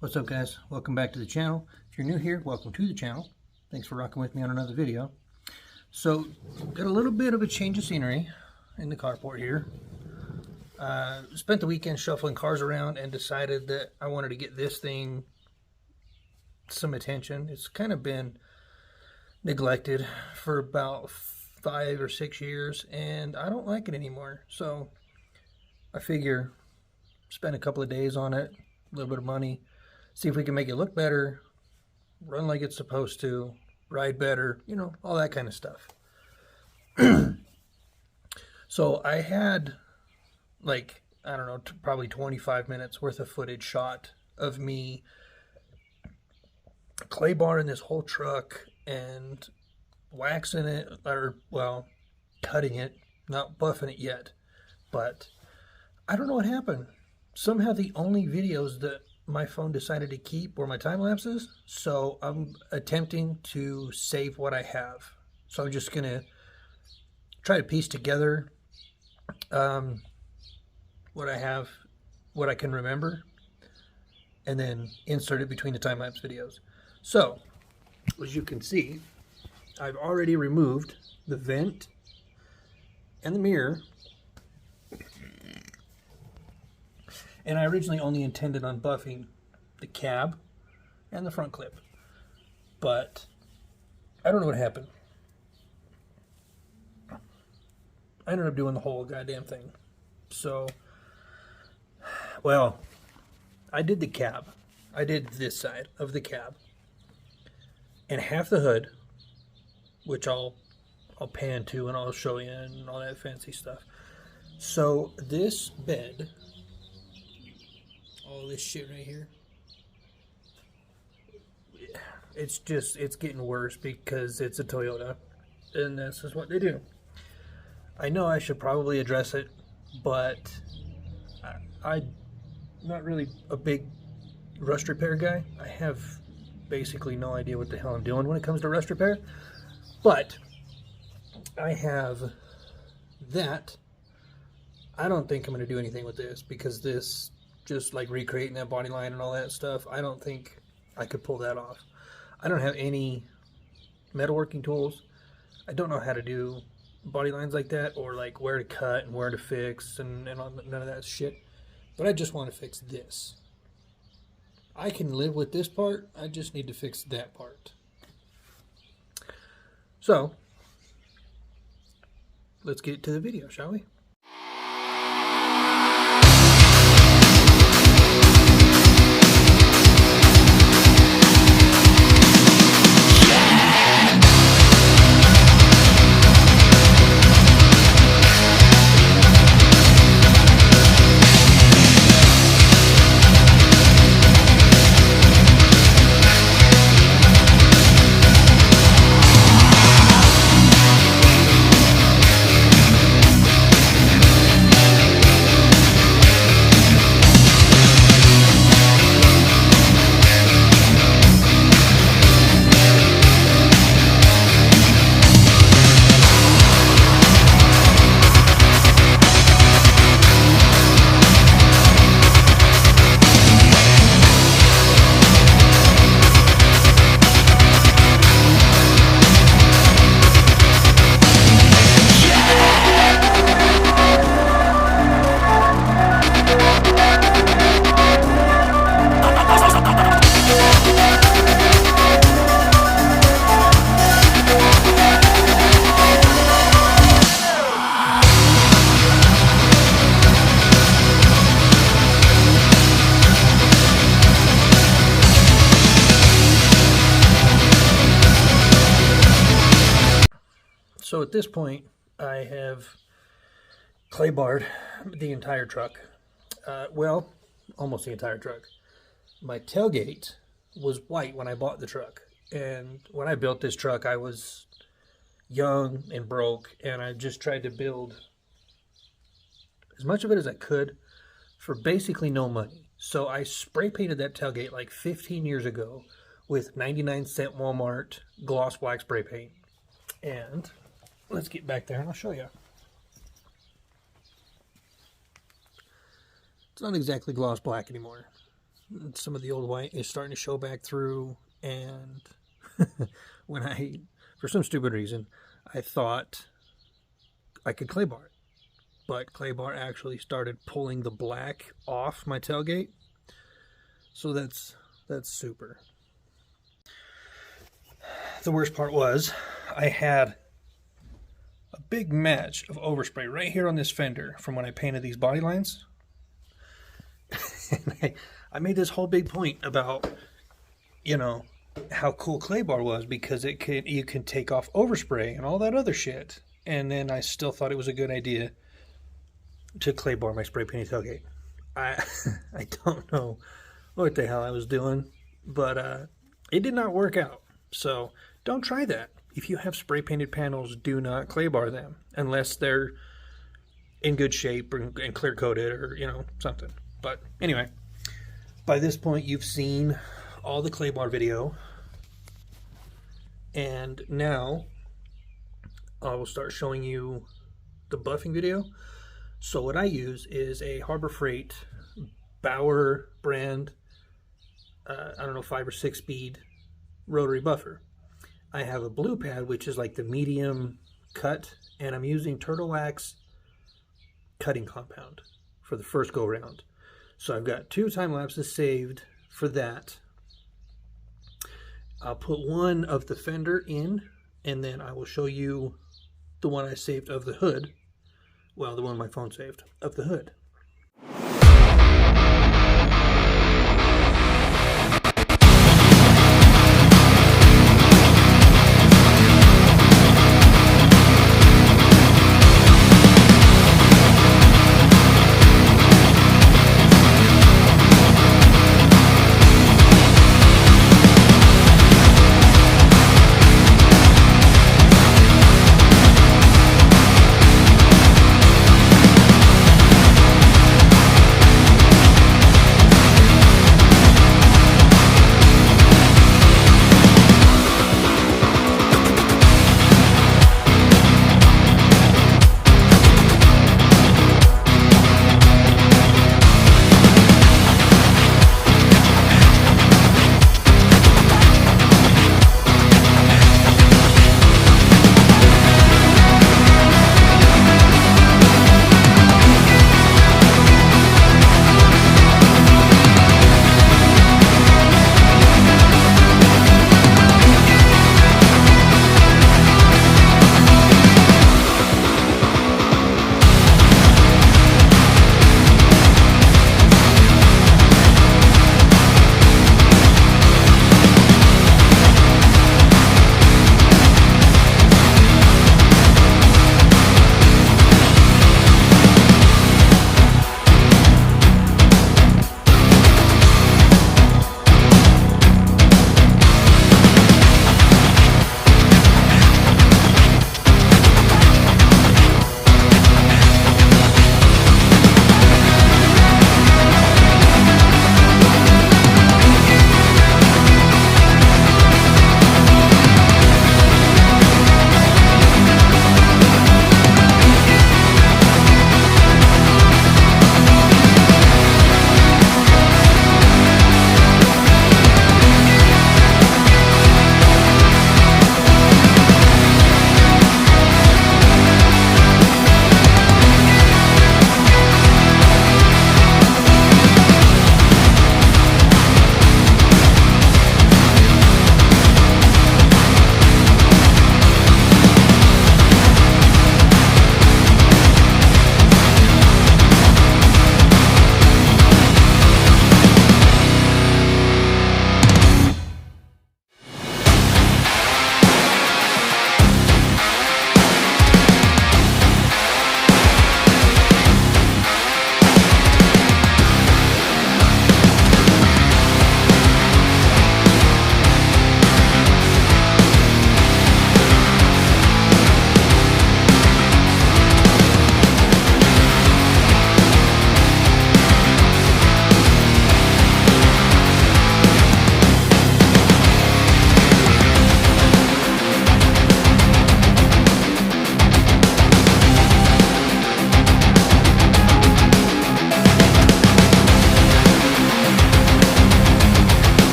What's up, guys? Welcome back to the channel. If you're new here, welcome to the channel. Thanks for rocking with me on another video. So, got a little bit of a change of scenery in the carport here. Spent the weekend shuffling cars around and decided that I wanted to get this thing some attention. It's kind of been neglected for about 5 or 6 years, and I don't like it anymore. So, I figure spend a couple of days on it, a little bit of money, see if we can make it look better, run like it's supposed to, ride better, you know, all that kind of stuff. So I had like, I don't know, probably 25 minutes worth of footage shot of me clay barring this whole truck and waxing it, or well, cutting it, not buffing it yet. But I don't know what happened. Somehow the only videos that my phone decided to keep were my time lapses, so I'm attempting to save what I have. So I'm just gonna try to piece together what I have, what I can remember, and then insert it between the time lapse videos. So as you can see, I've already removed the vent and the mirror. And I originally only intended on buffing the cab and the front clip. But I don't know what happened. I ended up doing the whole goddamn thing. So, well, I did the cab. I did this side of the cab. And half the hood, which I'll pan to and I'll show you and all that fancy stuff. So this bed, all this shit right here, it's getting worse because it's a Toyota and this is what they do. I know I should probably address it, but I'm not really a big rust repair guy. I have basically no idea what the hell I'm doing when it comes to rust repair, but I have that. I don't think I'm going to do anything with this because this, just like recreating that body line and all that stuff, I don't think I could pull that off. I don't have any metalworking tools. I don't know how to do body lines like that, or like where to cut and where to fix and all, none of that shit. But I just want to fix this. I can live with this part. I just need to fix that part. So, let's get to the video, shall we? So at this point, I have clay barred the entire truck. Well, almost the entire truck. My tailgate was white when I bought the truck. And when I built this truck, I was young and broke, and I just tried to build as much of it as I could for basically no money. So I spray painted that tailgate like 15 years ago with 99-cent Walmart gloss black spray paint. And let's get back there and I'll show you. It's not exactly gloss black anymore. some of the old white is starting to show back through. And for some stupid reason, I thought I could clay bar it. But clay bar actually started pulling the black off my tailgate. So that's super. The worst part was I had a big match of overspray right here on this fender from when I painted these body lines. And I made this whole big point about, how cool clay bar was, because you can take off overspray and all that other shit. And then I still thought it was a good idea to clay bar my spray painted tailgate. I don't know what the hell I was doing, but it did not work out. So don't try that. If you have spray painted panels, do not clay bar them unless they're in good shape and clear coated or something. But anyway, by this point you've seen all the clay bar video, and now I will start showing you the buffing video. So what I use is a Harbor Freight Bauer brand, 5 or 6 speed rotary buffer. I have a blue pad, which is like the medium cut, and I'm using Turtle Wax cutting compound for the first go round. So I've got 2 time lapses saved for that. I'll put one of the fender in, and then I will show you the one I saved of the hood. Well, the one my phone saved of the hood.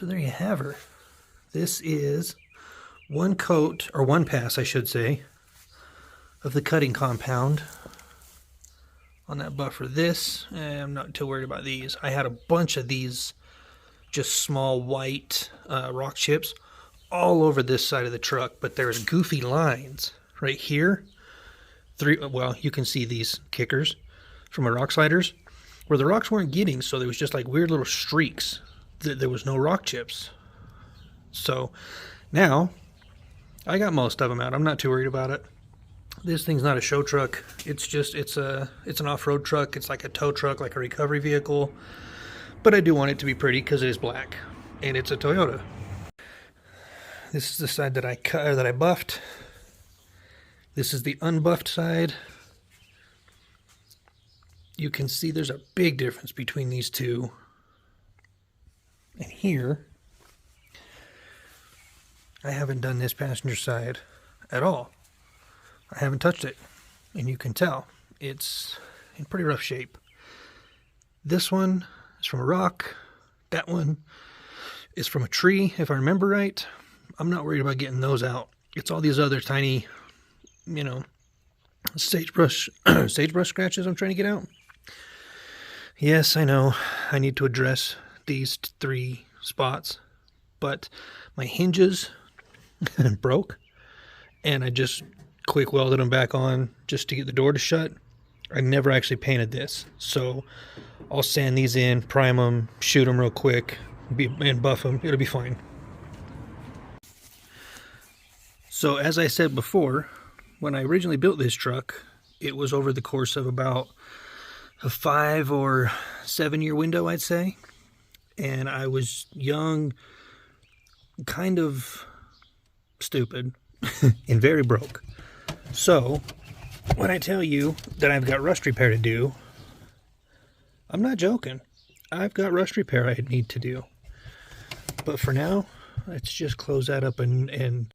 So there you have her. This is one coat, or one pass I should say, of the cutting compound on that buffer. This, I'm not too worried about these. I had a bunch of these just small white rock chips all over this side of the truck, but there's goofy lines right here. Well, you can see these kickers from my rock sliders where the rocks weren't getting, so there was just like weird little streaks. There was no rock chips. So now I got most of them out. I'm not too worried about it. This thing's not a show truck. It's an off-road truck. It's like a tow truck, like a recovery vehicle. But I do want it to be pretty because it is black and it's a Toyota. This is the side that I buffed. This is the unbuffed side. You can see there's a big difference between these two. And here, I haven't done this passenger side at all. I haven't touched it, and you can tell it's in pretty rough shape. This one is from a rock. That one is from a tree, if I remember right. I'm not worried about getting those out. It's all these other tiny, you know, sagebrush scratches I'm trying to get out. Yes, I know I need to address these 3 spots, but my hinges broke, and I just quick welded them back on just to get the door to shut. I never actually painted this, so I'll sand these in, prime them, shoot them real quick, and buff them. It'll be fine. So as I said before, when I originally built this truck, it was over the course of about a 5 or 7 year window, I'd say. And I was young, kind of stupid, and very broke. So when I tell you that I've got rust repair to do, I'm not joking. I've got rust repair I need to do. But for now, let's just close that up and...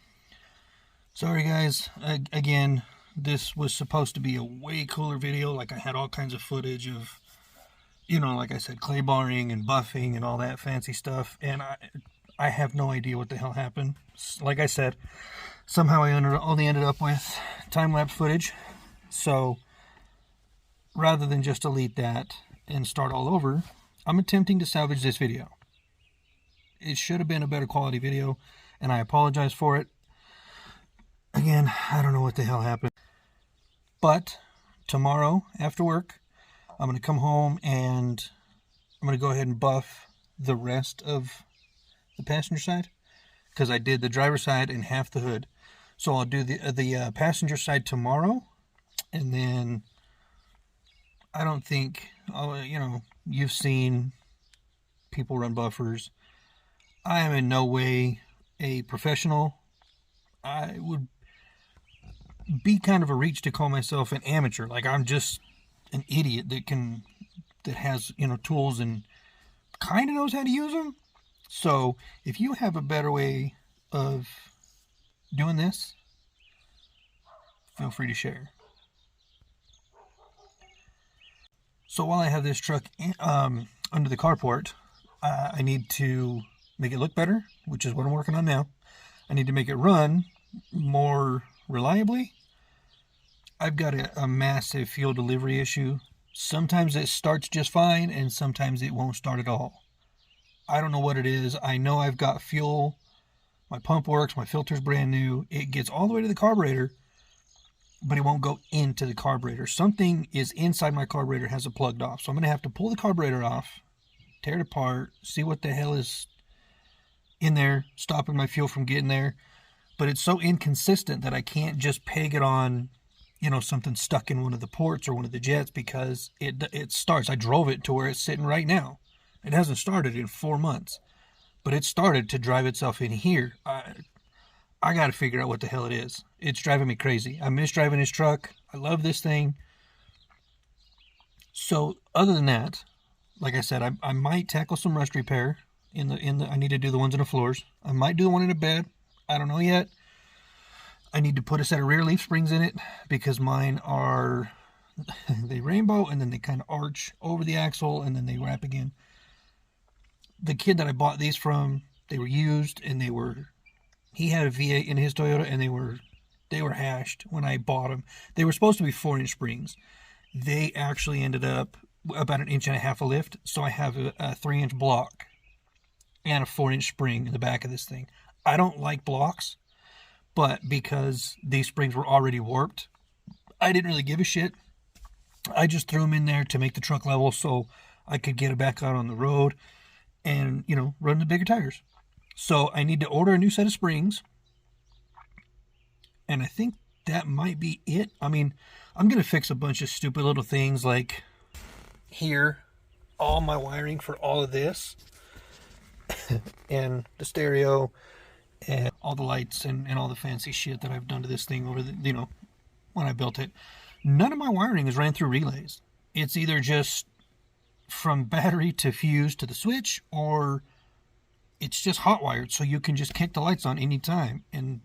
Sorry guys, again, this was supposed to be a way cooler video. Like, I had all kinds of footage of, you know, like I said, clay barring and buffing and all that fancy stuff. And I have no idea what the hell happened. Like I said, somehow I only ended up with time-lapse footage. So rather than just delete that and start all over, I'm attempting to salvage this video. It should have been a better quality video, and I apologize for it. Again, I don't know what the hell happened. But tomorrow after work, I'm going to come home and I'm going to go ahead and buff the rest of the passenger side, because I did the driver's side and half the hood. So I'll do the passenger side tomorrow, and then I don't think, you know, you've seen people run buffers. I am in no way a professional. I would be kind of a reach to call myself an amateur. Like, I'm just an idiot that has, you know, tools and kind of knows how to use them. So if you have a better way of doing this, feel free to share. So while I have this truck under the carport, I need to make it look better, which is what I'm working on now. I need to make it run more reliably. I've got a massive fuel delivery issue. Sometimes it starts just fine, and sometimes it won't start at all. I don't know what it is. I know I've got fuel. My pump works. My filter's brand new. It gets all the way to the carburetor, but it won't go into the carburetor. Something is inside my carburetor, has it plugged off. So I'm going to have to pull the carburetor off, tear it apart, see what the hell is in there, stopping my fuel from getting there. But it's so inconsistent that I can't just peg it on, you know, something stuck in one of the ports or one of the jets, because it starts. I drove it to where it's sitting right now. It hasn't started in 4 months, but it started to drive itself in here. I got to figure out what the hell it is. It's driving me crazy. I miss driving this truck. I love this thing. So other than that, like I said, I might tackle some rust repair in the I need to do the ones in the floors. I might do the one in the bed. I don't know yet. I need to put a set of rear leaf springs in it, because mine are, they rainbow and then they kind of arch over the axle and then they wrap again. The kid that I bought these from They were used, and he had a V8 in his Toyota, and they were hashed when I bought them. They were supposed to be 4-inch springs. They actually ended up about 1.5 inches of lift, so I have a 3-inch block and a 4-inch spring in the back of this thing. I don't like blocks, but because these springs were already warped, I didn't really give a shit. I just threw them in there to make the truck level so I could get it back out on the road and, run the bigger tires. So I need to order a new set of springs, and I think that might be it. I mean, I'm going to fix a bunch of stupid little things like here, all my wiring for all of this, and the stereo, and all the lights, and all the fancy shit that I've done to this thing over the, when I built it. None of my wiring is ran through relays. It's either just from battery to fuse to the switch, or it's just hot wired, so you can just kick the lights on anytime. And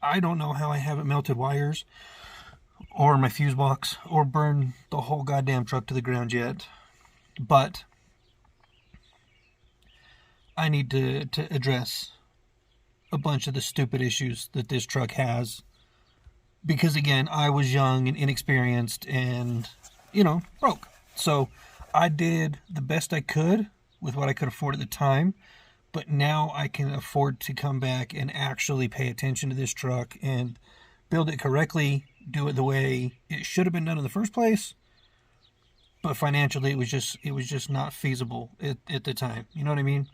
I don't know how I haven't melted wires or my fuse box or burned the whole goddamn truck to the ground yet. But I need to address a bunch of the stupid issues that this truck has. Because again, I was young and inexperienced and, broke. So I did the best I could with what I could afford at the time. But now I can afford to come back and actually pay attention to this truck and build it correctly, do it the way it should have been done in the first place. But financially, it was just not feasible at the time. You know what I mean?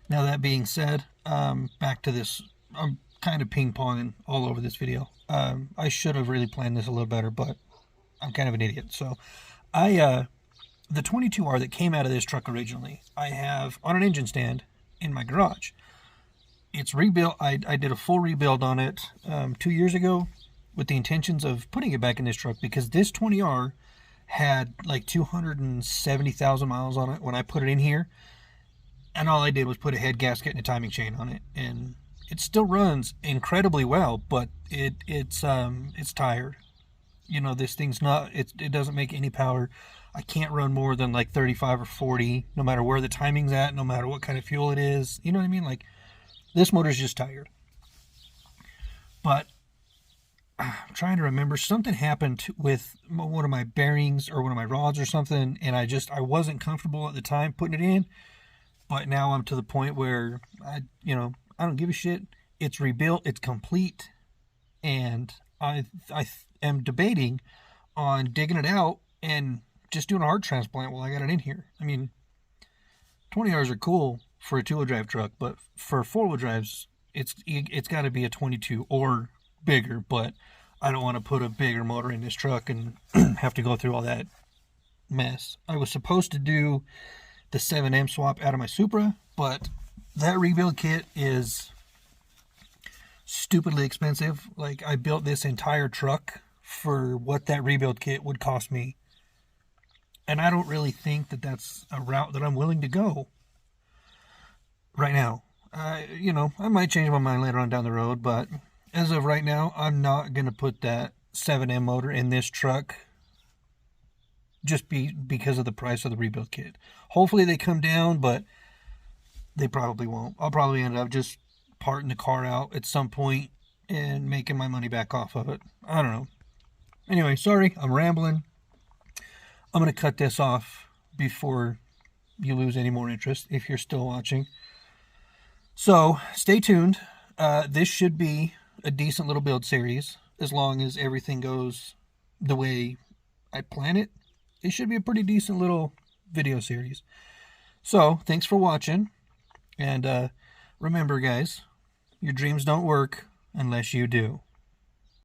Now that being said, back to this. I'm kind of ping-ponging all over this video. I should have really planned this a little better, but I'm kind of an idiot. So the 22R that came out of this truck originally, I have on an engine stand in my garage. It's rebuilt. I did a full rebuild on it 2 years ago with the intentions of putting it back in this truck, because this 20R had like 270,000 miles on it when I put it in here. And all I did was put a head gasket and a timing chain on it. And it still runs incredibly well, but it's tired. This thing's not, it doesn't make any power. I can't run more than like 35 or 40, no matter where the timing's at, no matter what kind of fuel it is. You know what I mean? Like, this motor's just tired. But I'm trying to remember, something happened with one of my bearings or one of my rods or something, and I wasn't comfortable at the time putting it in. But now I'm to the point where I don't give a shit. It's rebuilt, it's complete, and I am debating on digging it out and just doing a heart transplant while I got it in here. I mean, 20Rs are cool for a two-wheel drive truck, but for four-wheel drives, it's got to be a 22 or bigger. But I don't want to put a bigger motor in this truck and have to go through all that mess. I was supposed to do the 7M swap out of my Supra, but that rebuild kit is stupidly expensive. Like, I built this entire truck for what that rebuild kit would cost me. And I don't really think that that's a route that I'm willing to go right now. I might change my mind later on down the road, but as of right now, I'm not going to put that 7M motor in this truck just because of the price of the rebuild kit. Hopefully they come down, but they probably won't. I'll probably end up just parting the car out at some point and making my money back off of it. I don't know. Anyway, sorry, I'm rambling. I'm going to cut this off before you lose any more interest if you're still watching. So, stay tuned. This should be a decent little build series as long as everything goes the way I plan it. It should be a pretty decent little video series. So, thanks for watching. And remember, guys, your dreams don't work unless you do.